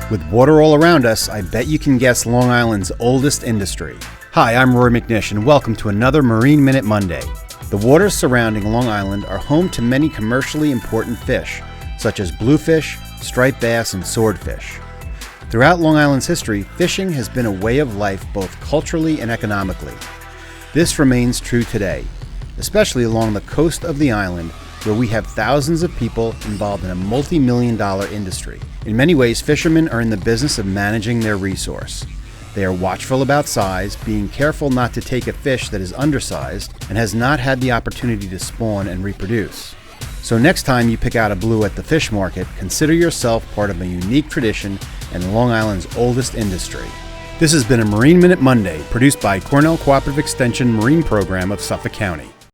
With water all around us, I bet you can guess Long Island's oldest industry. Hi, I'm Roy McNish, and welcome to another Marine Minute Monday. The waters surrounding Long Island are home to many commercially important fish, such as bluefish, striped bass, and swordfish. Throughout Long Island's history, fishing has been a way of life both culturally and economically. This remains true today, especially along the coast of the island, where we have thousands of people involved in a multi-million-dollar industry. In many ways, fishermen are in the business of managing their resource. They are watchful about size, being careful not to take a fish that is undersized and has not had the opportunity to spawn and reproduce. So next time you pick out a blue at the fish market, consider yourself part of a unique tradition and Long Island's oldest industry. This has been a Marine Minute Monday, produced by Cornell Cooperative Extension Marine Program of Suffolk County.